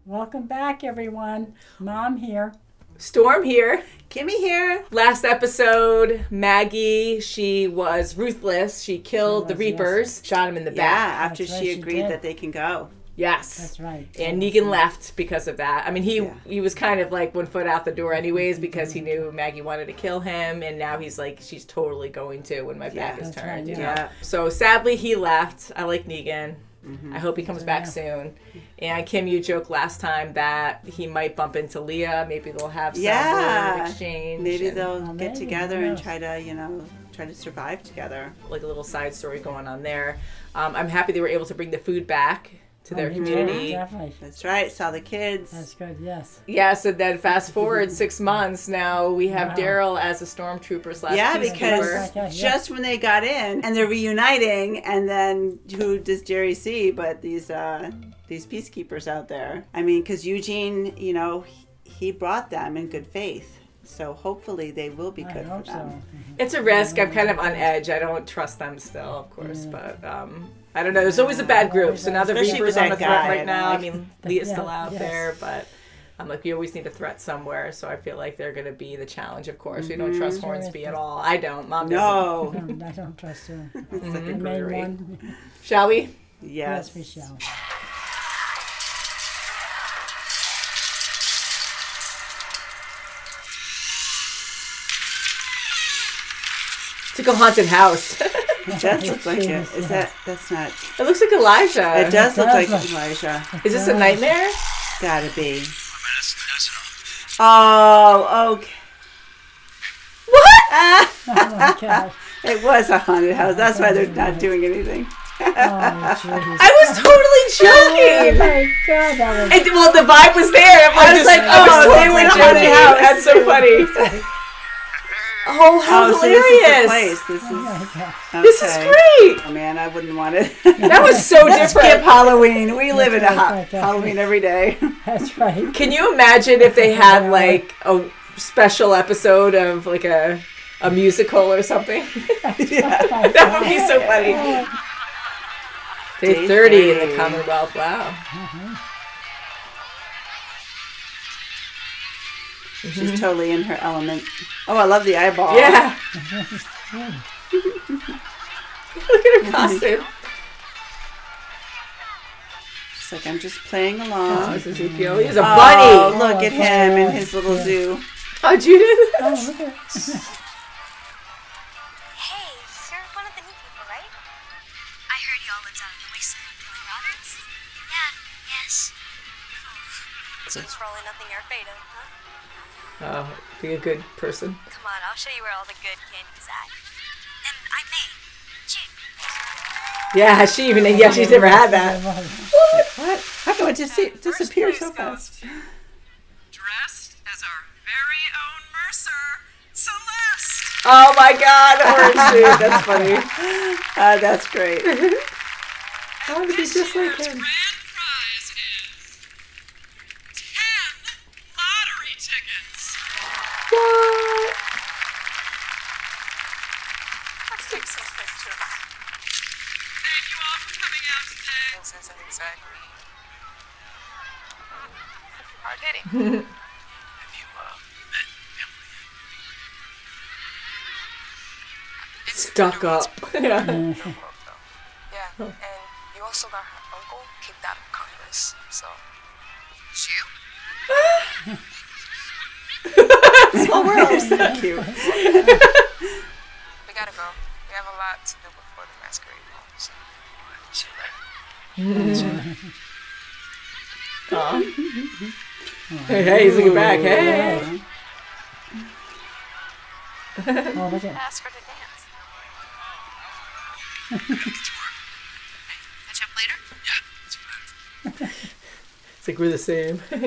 Welcome back, everyone. Mom here. Storm here. Kimmy here. Last episode, Maggie, she was ruthless. She killed the Reapers, shot him in the back. Yeah, after she agreed that they can go. Yes. That's right. And Negan left because of that. I mean, he was kind of like 1 foot out the door anyways because he knew Maggie wanted to kill him. And now he's like, she's totally going to when my back is turned. Right, you know? So sadly, he left. I like Negan. I hope he comes back soon. And Kim, you joked last time that he might bump into Leah. Maybe they'll have some word exchange. Maybe they'll get together and try to survive together. Like a little side story going on there. I'm happy they were able to bring the food back to their community. Definitely. That's right. Saw the kids. That's good. Yes. Yes, and then fast forward 6 months. Now we have Daryl as a stormtrooper / Yeah, peacekeeper. because just when they got in and they're reuniting, and then who does Jerry see but these peacekeepers out there? I mean, because Eugene, he brought them in good faith. So hopefully they will be good for them. So. It's a risk. I'm kind of on edge. I don't trust them still, of course, but I don't know. There's always a bad group. So now the Reaper's on the threat right now. I mean, Leah's still out there, but I'm like, we always need a threat somewhere. So I feel like they're going to be the challenge, of course. We don't trust Hornsby at all. I don't. Mom doesn't. No, I don't trust her. It's like a brewery. Shall we? Yes, we shall. It's like a haunted house. It does look like it. That's not... It looks like Elijah. It does look like Elijah. Is this a nightmare? Gotta be. Oh, okay. What? Oh my God. It was a haunted house. That's why they're not doing anything. I was totally joking. Oh my God, that was... Well, the vibe was there. I was like, they were in a haunted house. That's so funny. Oh, how hilarious. So this is the place. This is great. Oh, man, I wouldn't want it. That was so different. Skip Halloween. We live in a Halloween every day. That's right. Can you imagine if they had like a special episode of like a musical or something? That would be so funny. Day 30 in the Commonwealth. Wow. She's totally in her element. Oh, I love the eyeball. Yeah. Look at her costume. She's like, I'm just playing along. Oh, this is Ezekiel. He's a bunny. Oh, look at him in his little zoo. Oh, Judith. Oh, look at Hey, you're one of the new people, right? I heard y'all lived out in the wasteland killing rotters. Yeah, yes. So it's probably nothing you're afraid of, huh? Oh, be a good person. Come on, I'll show you where all the good candy's at. And I'm May. June. Yeah, she's never had that. What? How come it just disappear so fast? Dressed as our very own Mercer, Celeste. Oh my God, orange suit. That's funny. That's great. I want to be just like him. Grand prize is 10 lottery tickets. What? Let's take some pictures. Thank you all for coming out today. This isn't exactly hard hitting. Have you met Emily? Stuck up. Yeah. Yeah, and you also got her uncle kicked out of Congress, so. You? Small world. So cute. We gotta go. We have a lot to do before the masquerade ball, so. Hey, he's looking back. Hey. Oh, look at Ask her to dance. Catch up later? Yeah, that's right. It's like we're the same. Can't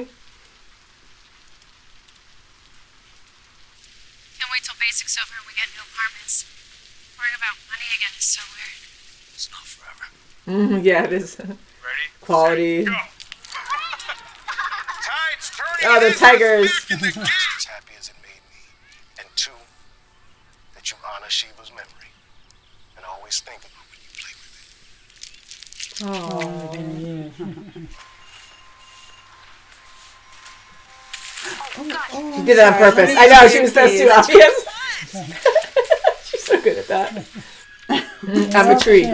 wait till basic's over and we get new apartments. Worrying about money again is so weird. It's not forever. Yeah, it is. Ready? Quality. Go. Tide's turning. Oh, the tigers. As happy as it made me, and two, that you honor Sheba's memory, and always think about when you play with it. Oh. She did it on purpose. I know, she was so too obvious. She's so good at that. I'm a tree.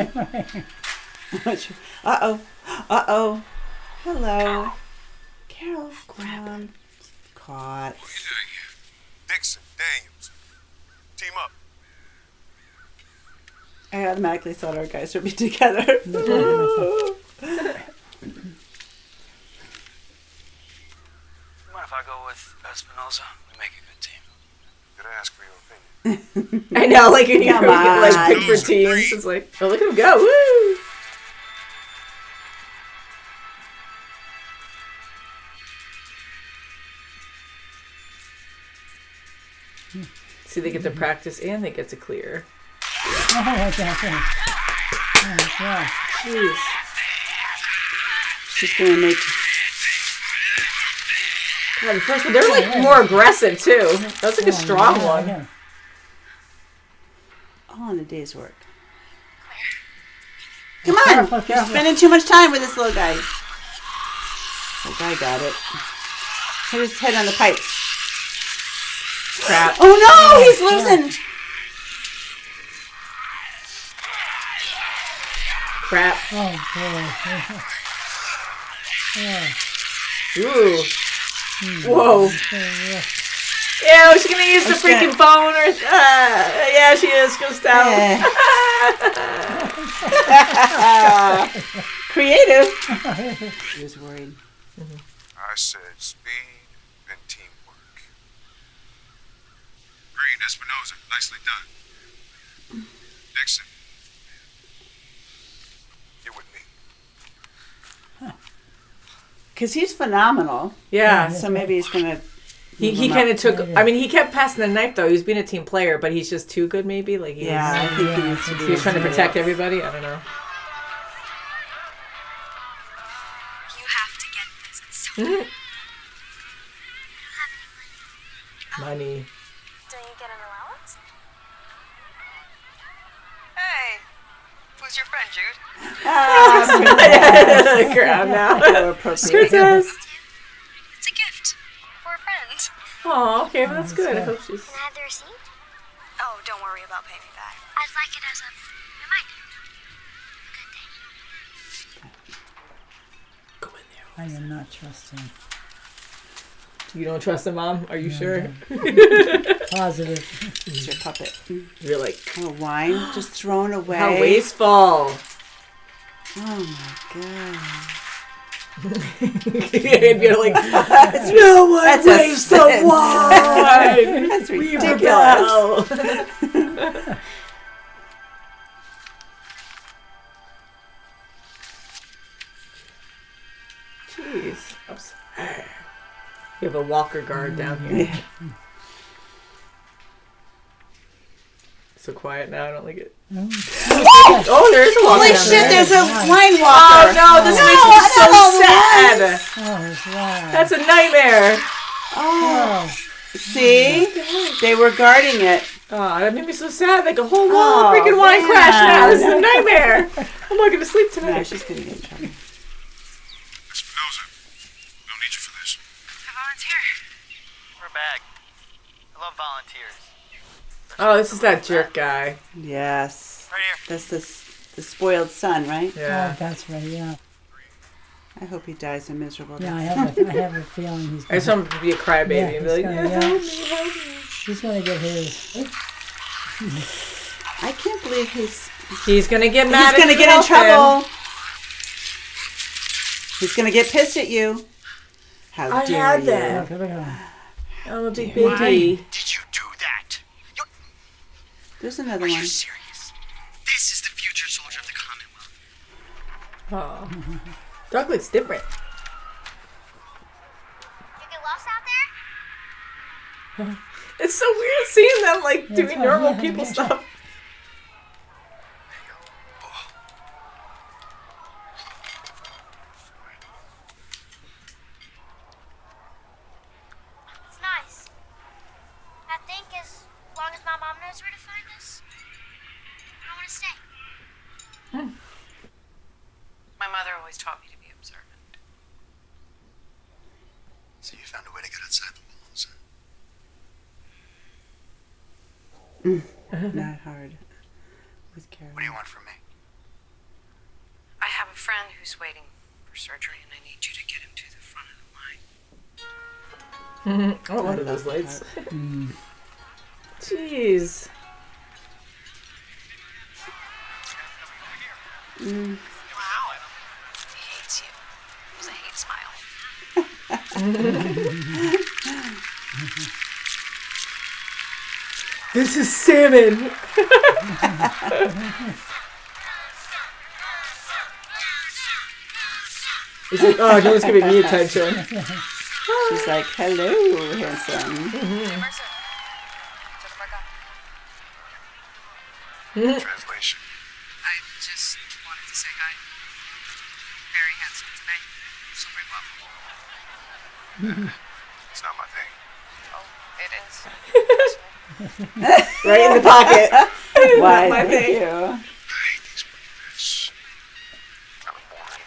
Uh-oh. Hello. Carol. Caught. What are you doing here? Dixon, Daniels. Team up. I automatically thought our guys would be together. Mind if I go with Espinosa? We make a good team. Did I ask for your opinion? I know, like when you Come like on. pick for teams, it's like, oh, look at him go, woo! See, they get to practice and they get to clear. Oh, that's awesome. Oh, gosh. Jeez. She's gonna make. God, the first one, they're like more aggressive too. That's like a strong one. Yeah. All in a day's work. Come on! Careful. You're spending too much time with this little guy. That guy got it. Hit his head on the pipes. Crap. Oh no! He's losing! Crap. Oh, boy. Ooh. Whoa. Yeah, was she gonna use the freaking phone or? Yeah, she is. Goes down. Creative. He was worried. I said speed and teamwork. Green, Espinosa, nicely done. Dixon, you're with me. Because he's phenomenal. Yeah. So maybe he's gonna. He kind of took. I mean, he kept passing the knife though. He was being a team player, but he's just too good. Maybe like he Yeah, I think he needs to be. was trying to protect everybody. I don't know. You have to get this. It's so good. I don't have any money. Money. Don't you get an allowance? Hey, who's your friend, Jude? Crap now. So appropriate. Princess. It's a gift for a friend. Oh, okay, well, that's good. I hope she's. Can I have the receipt? Oh, don't worry about paying me back. I'd like it as a reminder. Have a good day. Go in there. I am not trusting. You don't trust him, Mom? Are you sure? Positive. It's your puppet. You're like, Oh, wine just thrown away. how wasteful. Oh my god. You're like, no one That's a wastes the sin. wine. That's We ridiculous. rebel. Jeez. Oops. You have a walker guard down here. So quiet now. I don't like it. Oh, there's a walker. Holy down shit! there. There's a wine Oh walker. no! This makes me so sad. Oh, wow. That's a nightmare. Oh, see, they were guarding it. Oh, that made me so sad. Like a whole wall of Oh, freaking wine man. crash now. This is a nightmare. I'm not gonna sleep No, tonight. she's gonna get in trouble. Espinosa, we don't need you for this. I volunteer. We're back. I love volunteers. Oh, this is that jerk guy. Yes, Right here. that's the spoiled son, right? Oh, Yeah. that's right, yeah. I hope he dies a miserable Yeah, I death. have a feeling he's I just want him to be a crybaby and be like, he's yeah, gonna, help me, help me. He's going to get his. I can't believe he's He's gonna get mad. gonna if you get in help him. trouble. He's gonna get pissed at you. How I dare had you? that. Look at him. I'm a big Why? baby. Did you do that? There's another Are one. you serious? This is the future soldier of the Commonwealth. Oh. Dog looks different. You get lost out there? It's so weird seeing them like Yeah, doing it's normal fine. people stuff. It's nice. I think as long as my mom knows where to find us, I want to stay. My mother always taught me to be observant. So you found a way to get outside the walls. Not hard. With Carol. What do you want from me? I have a friend who's waiting for surgery, and I need you to get him to the front of the line. Oh, one of those lights. Jeez. He hates you. With a hate smile. This is salmon. He's like, oh, no one's giving me attention. She's like, hello, handsome. Translation. I just wanted to say hi. Very handsome today. So It's not my thing. Oh, it is. Right in the pocket. Why? My Thank thing. you. I hate these movies. Kind of boring.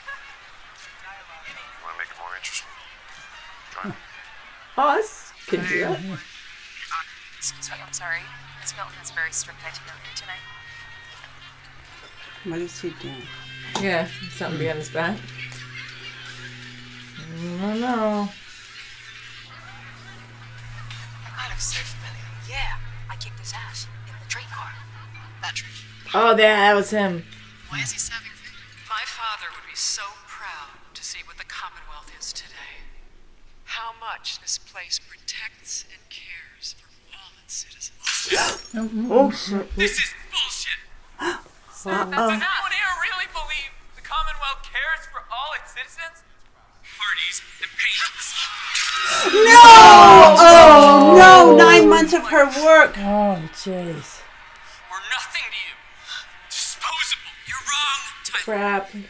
You want to make it more interesting? Try me. Us can do that. Excuse me, I'm sorry. Miss Milton has a very strict itinerary tonight. What is he doing? Yeah, something behind his back. I don't know. I might have saved a million. Yeah, I kicked his ass in the train car. That train. Oh, that was him. Why is he stabbing me? My father would be so proud to see what the Commonwealth is today. How much this place protects and cares for all its citizens. Oh, shit. This is bullshit. Does anyone here really believe the Commonwealth cares for all its citizens? Parties and payments. Oh no! 9 months of her work. Oh, jeez. We're nothing to you. Disposable. You're wrong, Tyler. Crap. I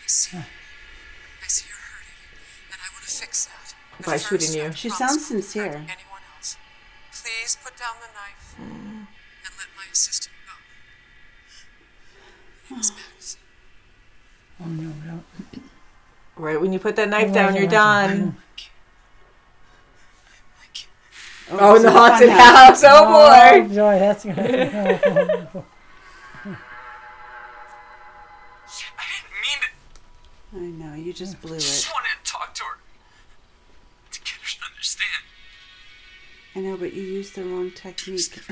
see you're hurting, and I want to fix that. But By shooting you. She sounds sincere. Anyone else? Please put down the knife and let my assistant go. Max. Oh, no, no. Right when you put that knife down, you're done. Oh, in the haunted house. Oh, boy. Oh, boy, that's good. I didn't mean to. I know, you just blew I just it. wanted to talk to her. To get her to understand. I know, but you used the wrong technique. No,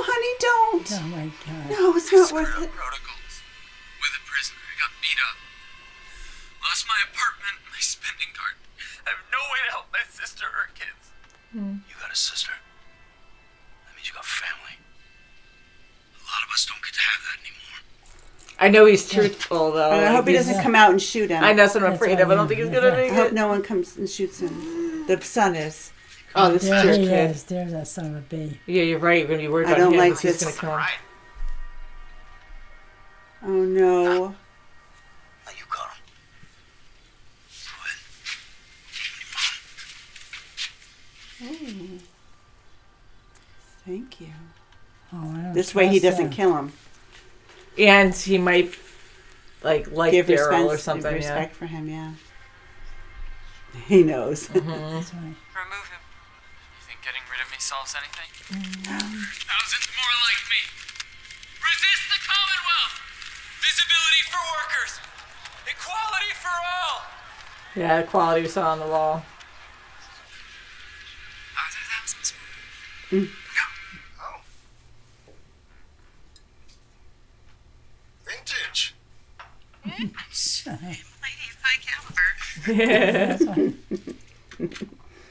honey, don't. Oh, my God. No, it's not worth it. Protocols. With a prisoner. I got beat up. Lost my apartment, my spending card. I have no way to help my sister or kids. You got a sister. That means you got family. A lot of us don't get to have that anymore. I know he's truthful, though. I hope he doesn't come out and shoot him. I know, so I'm afraid of. I don't think he's gonna make I hope it. no one comes and shoots him. The son is. Oh, this There jerk he kid. is. There's that son of a bee. Yeah, you're right. You're gonna be worried I about don't him. like 'Cause he's this. gonna kill him. Oh no. Now you got him. Go ahead. Thank you. Oh, I don't This way he trust doesn't him. kill him. And he might like Give Daryl or respect, something. respect for him, yeah. He knows. That's right. Remove him. You think getting rid of me solves anything? Thousands more like me. Resist the Commonwealth. Visibility for workers. Equality for all. Yeah, the quality we saw on the wall. Are there thousands more? Oh. Vintage. Lady of high caliber. The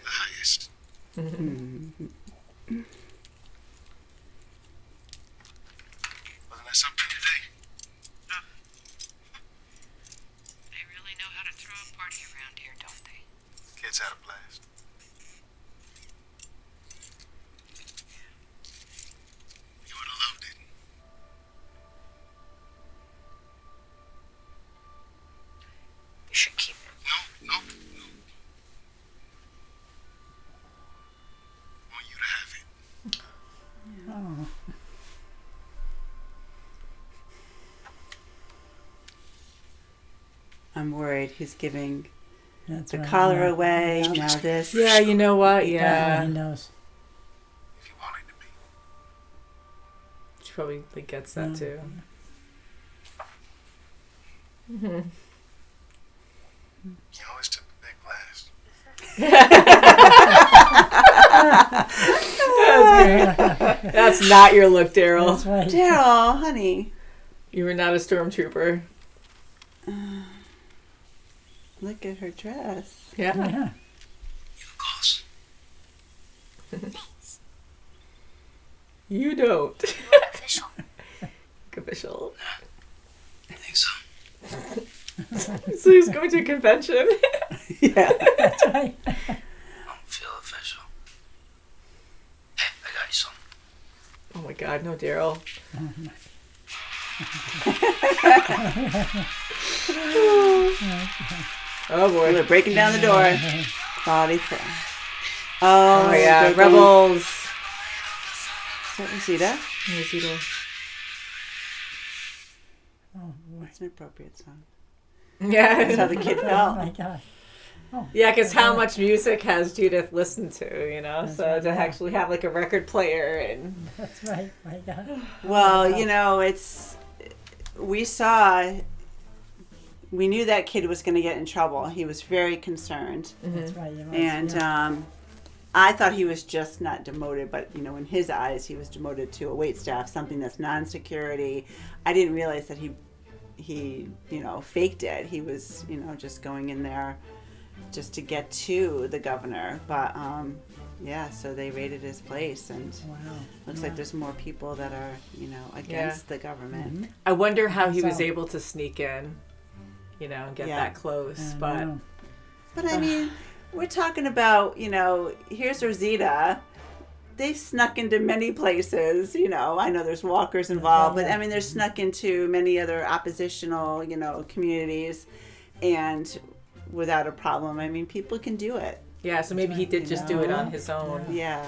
highest. Wasn't that something today? They really know how to throw a party around here, don't they? Kids had a blast. You would have loved it. You should keep it. No. I want you to have it. Oh. I'm worried he's giving That's the right, collar yeah. away. Yeah. Now this. Yeah, you know what? He Yeah. knows. If you want it to be. She probably like, gets that too. Mm-hmm. You always took the big blast. That's not your look, Daryl. That's right. Daryl, honey. You were not a stormtrooper. Look at her dress. Yeah. Yeah. You look awesome. You don't. Official. Official. I think so. So he's going to a convention. Yeah. That's right. I don't feel official. Hey, I got you something. Oh my God, no, Daryl. Oh boy. They're breaking down the door. Quality film. Oh, yeah, they're going- Rebels. Is that Rosita? Rosita. Oh, boy. That's an appropriate song. Yeah. That's how the kid Oh, felt. my God. Yeah, because how much music has Judith listened to, you know? That's So right, to yeah. actually have like a record player and That's right. My God. Well, you know, we knew that kid was going to get in trouble. He was very concerned. That's right. You must, And yeah. I thought he was just not demoted, but, you know, in his eyes, he was demoted to a waitstaff, something that's non-security. I didn't realize that he, you know, faked it. He was, you know, just going in there just to get to the governor. But, yeah, so they raided his place, and Wow. looks like there's more people that are, you know, against the government. I wonder how he was So- able to sneak in, you know, and get Yeah. that close. I But know. But I mean, we're talking about, you know, here's Rosita. They've snuck into many places, you know. I know there's walkers involved, but I mean, they're snuck into many other oppositional, you know, communities, and without a problem. I mean, people can do it. yeah, so maybe he did just do it on his own. Yeah.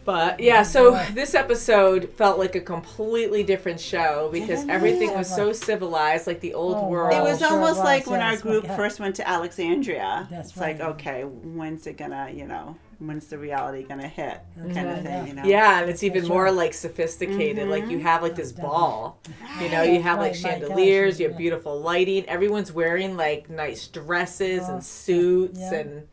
But yeah, so this episode felt like a completely different show because everything was so civilized, like the old Oh, world. It was sure almost was, like when our yes, group yeah. first went to Alexandria. That's It's like, right. okay, when's it gonna, you know, when's the reality gonna hit, kind of right, thing, you know. Yeah, and it's even Sure. more like sophisticated. Like you have like this ball, you know, you have like Right, my gosh, chandeliers, you have yeah. beautiful lighting. Everyone's wearing like nice dresses and suits yeah. and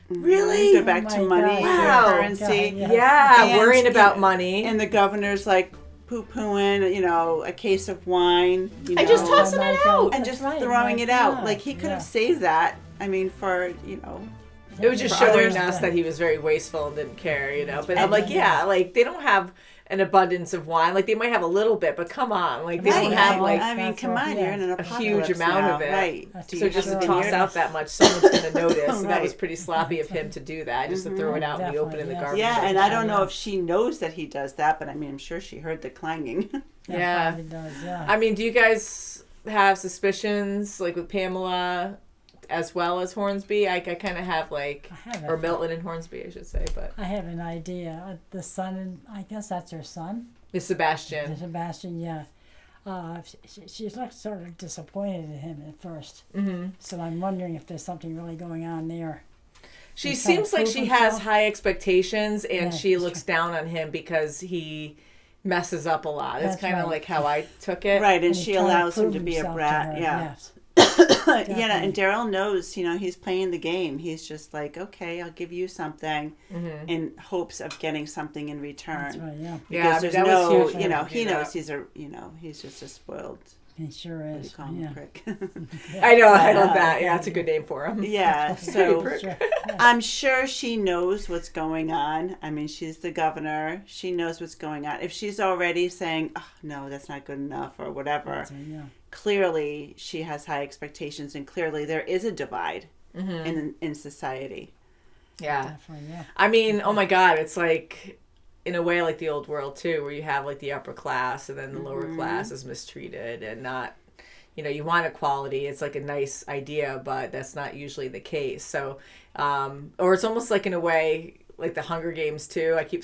Really? They're back Oh to my money, God. their Wow. currency. God, yeah, And, worrying you about know, money. And the governor's like poo-pooing, you know, a case of wine. You And just know, tossing Oh, my it God. out. and That's just right, throwing my it out. God. Like he could Yeah. have saved that. I mean, for, you know, It was just For showing others, us yeah. that he was very wasteful and didn't care, you know. But I'm right. like, yeah, like they don't have an abundance of wine. Like they might have a little bit, but come on, like they right. don't have like I mean, That's come all, on, yeah. you're in an a apocalypse huge amount now. of it. Right. That's Do So you just have to a toss vineyard? out that much, someone's going to notice. So that was Right. pretty sloppy of him to do that, just to throw it out in the open in the Definitely, garbage. Yeah, bin. and I don't know if she knows that he does that, but I mean, I'm sure she heard the clanging. Yeah. Probably does, yeah. I mean, do you guys have suspicions, like with Pamela as well as Hornsby? I kind of have like, I have or it. Milton and Hornsby, I should say, but I have an idea. The son, I guess that's her son, it's Sebastian. Sebastian. Yeah, she looked sort of disappointed in him at first. Mm-hmm. So I'm wondering if there's something really going on there. She He's trying to seems like prove she has himself. high expectations, and Yeah, she he's looks down on him because he messes up a lot. That's That's kind of right. like how I took it. Right, and he's she trying allows him prove to be a himself brat. her, Yeah. Yes. Yeah, and Daryl knows, you know, he's playing the game. He's just like, okay, I'll give you something in hopes of getting something in return. That's right. Yeah. Yeah, I Because mean, there's that was no, huge for you him know, to he do knows that. he's just a spoiled, He sure what do you is. call him, Yeah. prick. I know, I love that. Yeah, it's a good name for him. Yeah, so Sure. Yeah. I'm sure she knows what's going on. I mean, she's the governor. She knows what's going on. If she's already saying, oh, no, that's not good enough or whatever, So, yeah. clearly she has high expectations, and clearly there is a divide in society. Yeah. Definitely. Yeah. I mean, oh my God, it's like, in a way, like the old world too, where you have like the upper class and then the lower class is mistreated and not, you know, you want equality. It's like a nice idea, but that's not usually the case. So, or it's almost like in a way, like the Hunger Games too. I keep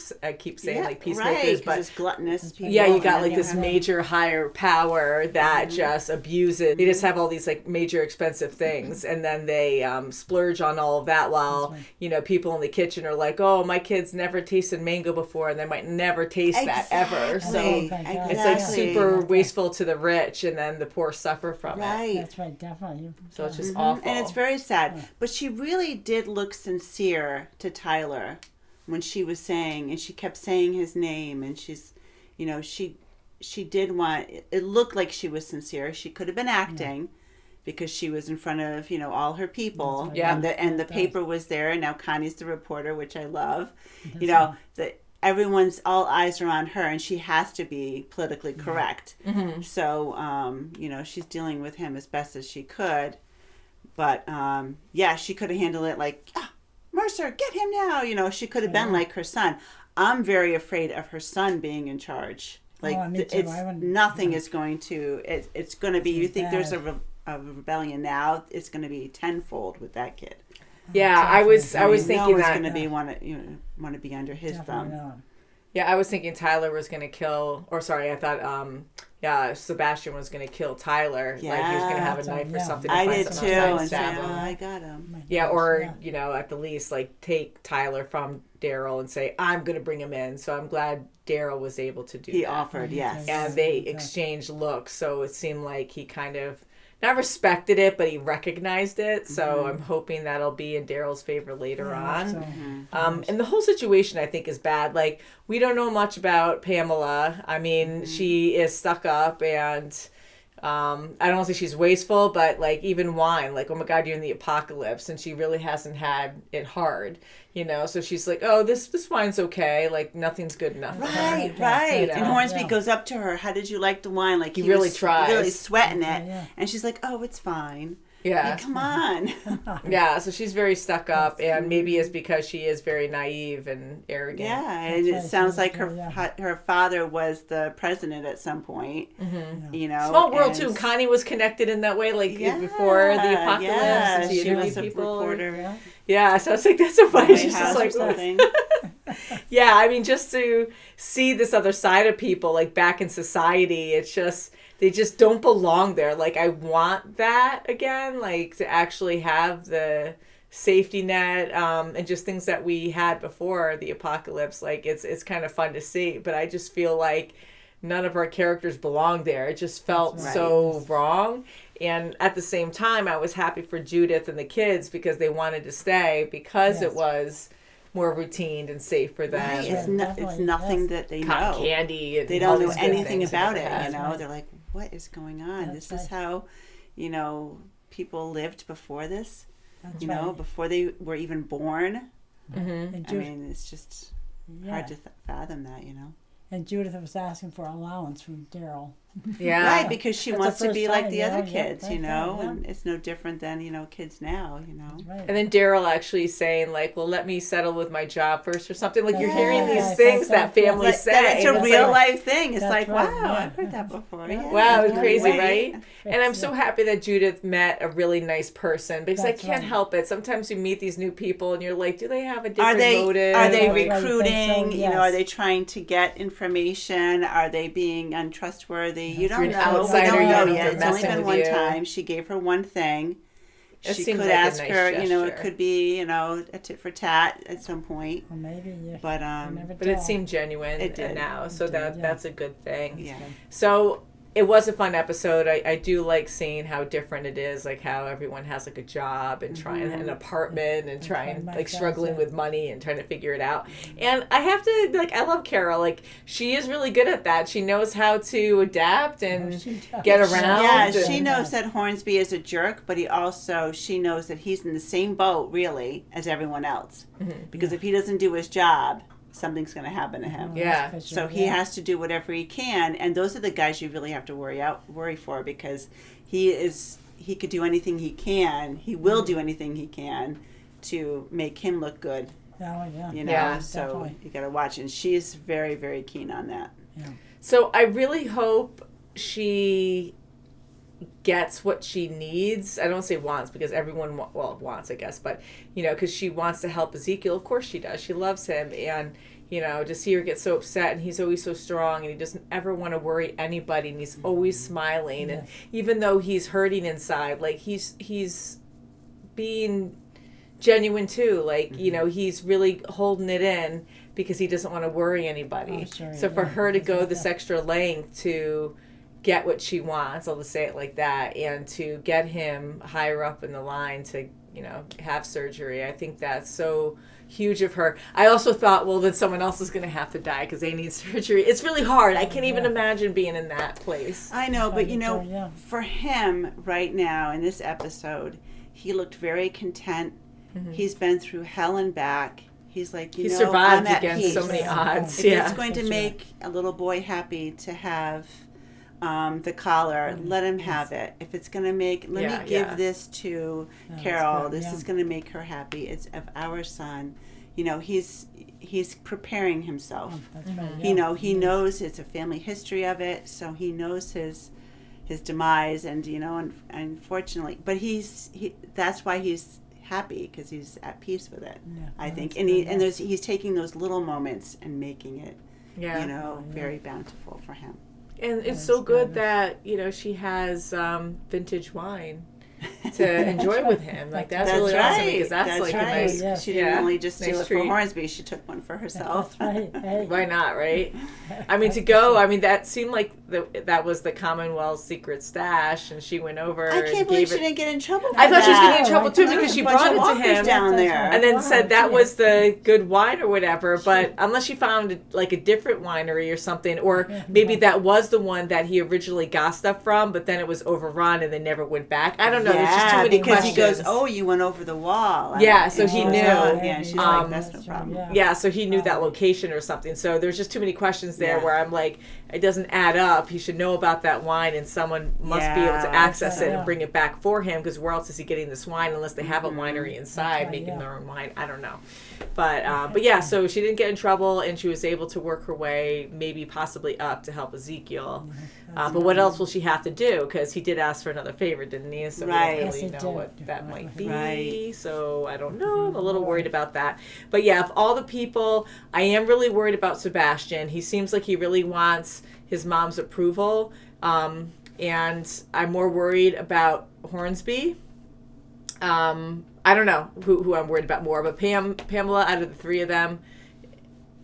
saying like peacemakers, right, but it's gluttonous people. Yeah, you got like this major higher power that just abuses. They just have all these like major expensive things, and then they splurge on all of that while people in the kitchen are like, oh, my kids never tasted mango before, and they might never taste that ever. So it's like super wasteful to the rich, and then the poor suffer from it. That's right, definitely. So it's just awful. And it's very sad. But she really did look sincere to Tyler when she was saying, and she kept saying his name, and she's, she did want, it looked like she was sincere. She could have been acting because she was in front of, all her people. Right. Yeah. And the paper was there, and now Connie's the reporter, which I love. That everyone's, all eyes are on her, and she has to be politically correct. Mm-hmm. So, she's dealing with him as best as she could. But, she could have handled it like, Mercer, get him now. She could have been like her son. I'm very afraid of her son being in charge. Like, me too. Nothing is going to, it's going to be, you think there's a rebellion now, it's going to be tenfold with that kid. Yeah, I was thinking no one's that going to be want to be under his thumb. Not. Yeah, I was thinking Tyler was going to kill, or sorry, I thought Sebastian was going to kill Tyler. Yeah. Like he was going to have a knife or something. I to did find too, someone outside and say, stab him. I got him. Yeah, or at the least, like take Tyler from Daryl and say, I'm going to bring him in. So I'm glad Daryl was able to do that. He offered, yes. And they exchanged looks, so it seemed like he kind of not respected it, but he recognized it. So I'm hoping that'll be in Daryl's favor later on. And the whole situation, I think, is bad. Like, we don't know much about Pamela. I mean, she is stuck up, and I don't want to say she's wasteful, but like even wine, like, oh my God, you're in the apocalypse, and she really hasn't had it hard. So she's like, oh, this wine's okay. Like, nothing's good enough. Right. And Hornsby goes up to her, how did you like the wine? Like, he really tries. Really sweating it. And she's like, oh, it's fine. Yeah. Like, come on. Yeah, so she's very stuck up, and maybe it's because she is very naive and arrogant. Yeah, and it sounds like her father was the president at some point. Small world, too. Connie was connected in that way, like before the apocalypse. Yeah, and she was a people. reporter. Yeah, so I was like, that's so funny. She's just like, something. Yeah, I mean, just to see this other side of people, like, back in society, it's just, they just don't belong there. Like, I want that again, like, to actually have the safety net and just things that we had before the apocalypse. Like, it's kind of fun to see, but I just feel like none of our characters belong there. It just felt so wrong. And at the same time, I was happy for Judith and the kids because they wanted to stay because it was more routine and safe for them. Right. It's nothing that they know. Candy. And they don't know anything things about it. Right. They're like, what is going on? This is how, people lived before this. Before they were even born. Mm-hmm. I mean, it's just hard to fathom that. And Judith was asking for allowance from Daryl. Yeah. Right, because she wants to be like the other kids, right, and it's no different than, kids now, Right. And then Daryl actually saying, like, well, let me settle with my job first or something. Like, you're hearing these things that families say. It's a real life thing. It's That's like, right, wow, I've heard that before. Yeah. Wow, it's crazy, right? Right. And I'm so happy that Judith met a really nice person because That's I can't right. help it. Sometimes you meet these new people and you're like, do they have a different Are they motive? recruiting? Yes. Are they trying to get information? Are they being untrustworthy? You don't You're an know. We outsider, don't you know don't yet. know It's only messing been with one you. time. She gave her one thing. It She seemed could like a ask nice her, it gesture. could be, a tit for tat at some point. Well, maybe. Yeah. But But it seemed genuine It did. now, so that's a good thing. yeah. So it was a fun episode. I do like seeing how different it is, like how everyone has like a job and trying an apartment and trying like struggling with money and trying to figure it out. And I have to I love Carol. Like she is really good at that. She knows how to adapt and get around. Yeah, she knows that Hornsby is a jerk, but she knows that he's in the same boat really as everyone else. Because if he doesn't do his job, something's going to happen to him. Yeah. So he has to do whatever he can, and those are the guys you really have to worry for because he could do anything he can. He will do anything he can to make him look good. Oh, yeah. Yeah, so definitely. you got to watch, and she's very, very keen on that. Yeah. So I really hope she gets what she needs. I don't say wants, because everyone wants, I guess, but because she wants to help Ezekiel. Of course she does. She loves him, and to see her get so upset, and he's always so strong, and he doesn't ever want to worry anybody, and he's always smiling, and even though he's hurting inside, like he's being genuine too, like he's really holding it in because he doesn't want to worry anybody. So for her to go this extra length to get what she wants, I'll just say it like that, and to get him higher up in the line to have surgery, I think that's so huge of her. I also thought, well, then someone else is going to have to die because they need surgery. It's really hard. I can't even imagine being in that place. I know, but for him right now in this episode, he looked very content. He's been through hell and back. He's like, he survived against so many odds. If it's going to make a little boy happy to have the collar, let him have it. If it's going to let me give this to Carol. This is going to make her happy. It's of our son. He's preparing himself. He knows it's a family history of it, so he knows his demise, and unfortunately, but that's why he's happy, because he's at peace with it. I think, and he's taking those little moments and making it, very bountiful for him. And it's so good that she has vintage wine to enjoy with him. Like that's really awesome, because that's like right. a nice. She didn't only just steal it for Hornsby; she took one for herself. Why not, right? I mean, that seemed like that was the Commonwealth secret stash, and she went over. I can't believe she didn't get in trouble. I thought she was getting in trouble too, because she brought it to him down there, and then said that was the good wine or whatever. But unless she found like a different winery or something, or maybe that was the one that he originally got stuff from, but then it was overrun and they never went back. I don't know. There's just too many questions. He goes, "Oh, you went over the wall." So he knew. Yeah, she's like, "That's no problem." Yeah, so he knew that location or something. So there's just too many questions there where I'm like, it doesn't add up. He should know about that wine, and someone must be able to access it and bring it back for him, because where else is he getting this wine unless they have a winery inside making their own wine? I don't know. But yeah, so she didn't get in trouble, and she was able to work her way, maybe possibly up to help Ezekiel. But what else will she have to do? Because he did ask for another favor, didn't he? So we don't really know what that might be. Right. So I don't know. I'm a little worried about that. But yeah, of all the people, I am really worried about Sebastian. He seems like he really wants his mom's approval. And I'm more worried about Hornsby. I don't know who I'm worried about more, but Pamela, out of the three of them,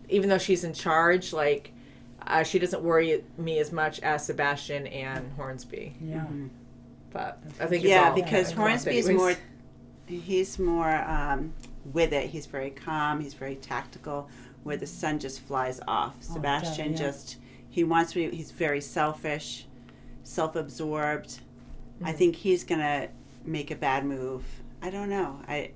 even though she's in charge, like, she doesn't worry me as much as Sebastian and Hornsby. Yeah. But I think because Hornsby's more, he's more with it. He's very calm. He's very tactical. Where the son just flies off. Sebastian he's very selfish, self-absorbed. I think he's gonna make a bad move. I don't know. I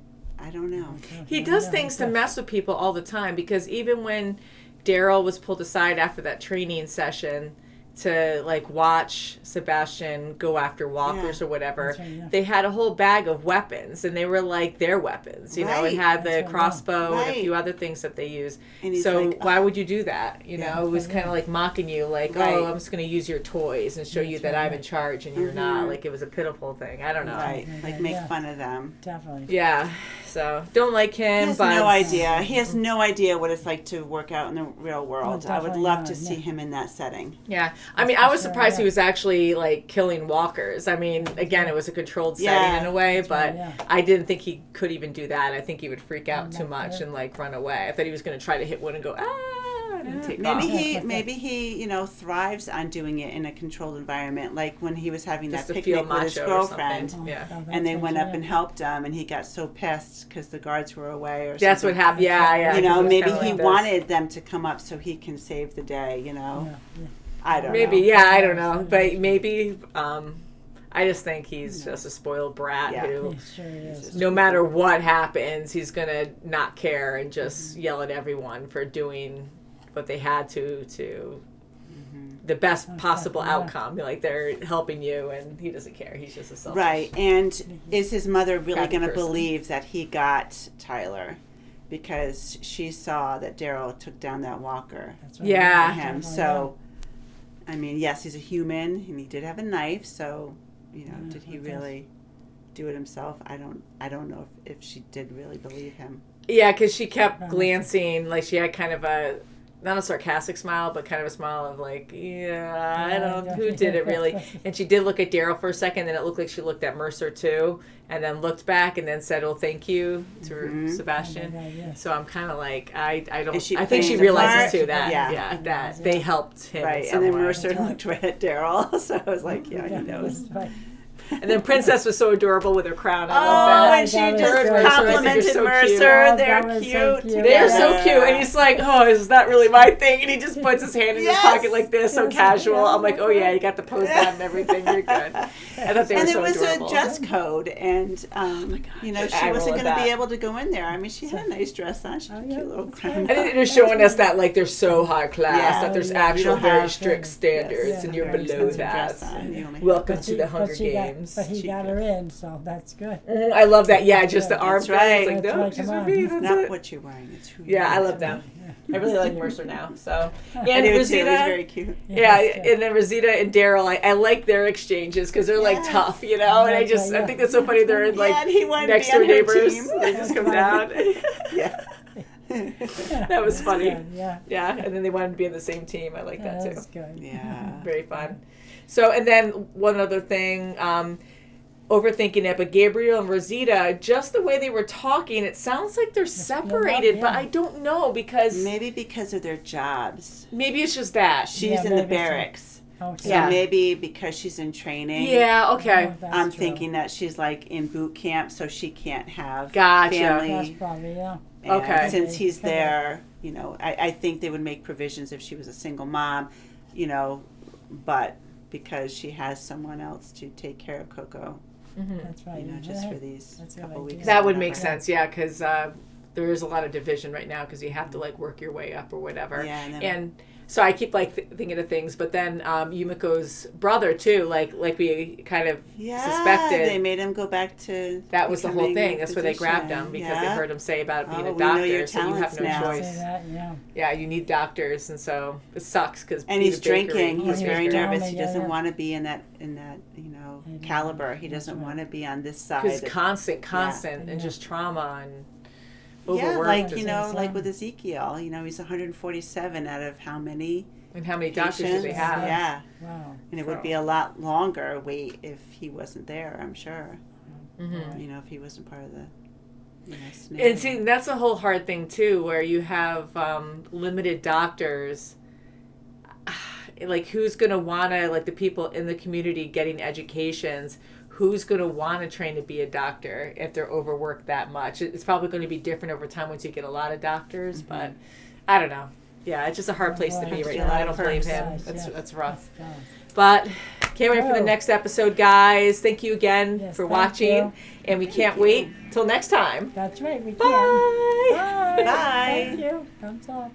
don't know. He does things to mess with people all the time, because even when Daryl was pulled aside after that training session to like watch Sebastian go after walkers or whatever, they had a whole bag of weapons, and they were like their weapons, it had the crossbow and a few other things that they use. So like, why would you do that? It was kind of like mocking you, like, oh, I'm just going to use your toys and show you that I'm in charge and you're not. Like, it was a pitiful thing. I don't know. Like make fun of them. Definitely. Yeah. So don't like him. He has no idea. He has no idea what it's like to work out in the real world. I would love to see him in that setting. Yeah. I mean, I was surprised he was actually like killing walkers. I mean, again, it was a controlled setting in a way, but I didn't think he could even do that. I think he would freak out too much and like run away. I thought he was going to try to hit one and go, and take off. Maybe he thrives on doing it in a controlled environment, like when he was having just that picnic with his girlfriend, and they went up and helped him, and he got so pissed because the guards were away or something. That's what happened. Yeah. Maybe he wanted them to come up so he can save the day. I don't know. Maybe, I don't know. But maybe, I just think he's just a spoiled brat who, no matter what happens, he's going to not care and just yell at everyone for doing what they had to the best possible outcome. Like, they're helping you, and he doesn't care. He's just a selfish. Right. And is his mother really going to believe that he got Tyler? Because she saw that Daryl took down that walker. That's him. So, I mean, yes, he's a human, and he did have a knife, so, did he really do it himself? I don't know if she did really believe him. Yeah, because she kept glancing, like she had kind of a, not a sarcastic smile, but kind of a smile of like, who did it really? And she did look at Daryl for a second, and it looked like she looked at Mercer too, and then looked back and then said, "Oh, thank you" to Sebastian. So I'm kind of like, I think she realizes too that that they helped him. Right, and then Mercer looked right at Daryl, so I was like, he knows. And then Princess was so adorable with her crown. I love that. And she just complimented Mercer. They're cute. They're so cute. And he's like, "Oh, is that really my thing?" And he just puts his hand in his pocket like this, so casual. I'm like, "Oh yeah, you got the pose down and everything. You're good." I thought they were so adorable. And it was a dress code, and she wasn't going to be able to go in there. I mean, she had a nice dress on. She had a cute little crown. And they're showing us that like they're so high class, that there's actual very strict standards, and you're below that. Welcome to the Hunger Games. But he got her in, so that's good. I love that. Yeah, just the arm. That's right. Like, no, she's with me. That's not it. what you're wearing. It's who you're wearing. I love them. I really like Mercer now. So and Rosita, was very cute. Yeah, and then Rosita and Daryl, I like their exchanges because they're like tough, and I think that's so funny. They're in like next door neighbors. They just come down. That was funny. Yeah, and then they wanted to be in the same team. I like that too. That's good. Yeah, very fun. So, and then one other thing, overthinking it, but Gabriel and Rosita, just the way they were talking, it sounds like they're separated, but I don't know because... Maybe because of their jobs. Maybe it's just that. She's in the barracks. So maybe because she's in training. Yeah, okay. I'm thinking that she's like in boot camp, so she can't have family. That's probably, And since he's there, I think they would make provisions if she was a single mom, but... because she has someone else to take care of Coco. That's right. Just for these couple weeks. That would make sense, because there is a lot of division right now because you have to like work your way up or whatever. Yeah, and so I keep like thinking of things, but then Yumiko's brother too, like we kind of suspected. They made him go back to. That was the whole thing. That's where they grabbed him because they heard him say about being a doctor, so you have no choice. Yeah, you need doctors, and so it sucks because. And he's drinking. He's very nervous. He doesn't want to be in that caliber. He doesn't want to be on this side. Because constant, and just trauma and. Overworked. Like with Ezekiel, he's 147 out of how many? And how many doctors do they have? Yeah. Wow. And it would be a lot longer wait if he wasn't there, I'm sure. If he wasn't part of the scenario. And see, that's a whole hard thing too, where you have limited doctors. Like, who's going to want to, like the people in the community getting educations, who's going to want to train to be a doctor if they're overworked that much? It's probably going to be different over time once you get a lot of doctors, but I don't know. Yeah, it's just a hard place to be right now. I don't blame him. That's rough. But can't wait for the next episode, guys. Thank you again for watching. And we can't wait till next time. That's right. We Bye. can. Bye. Bye. Thank you. Thumbs up.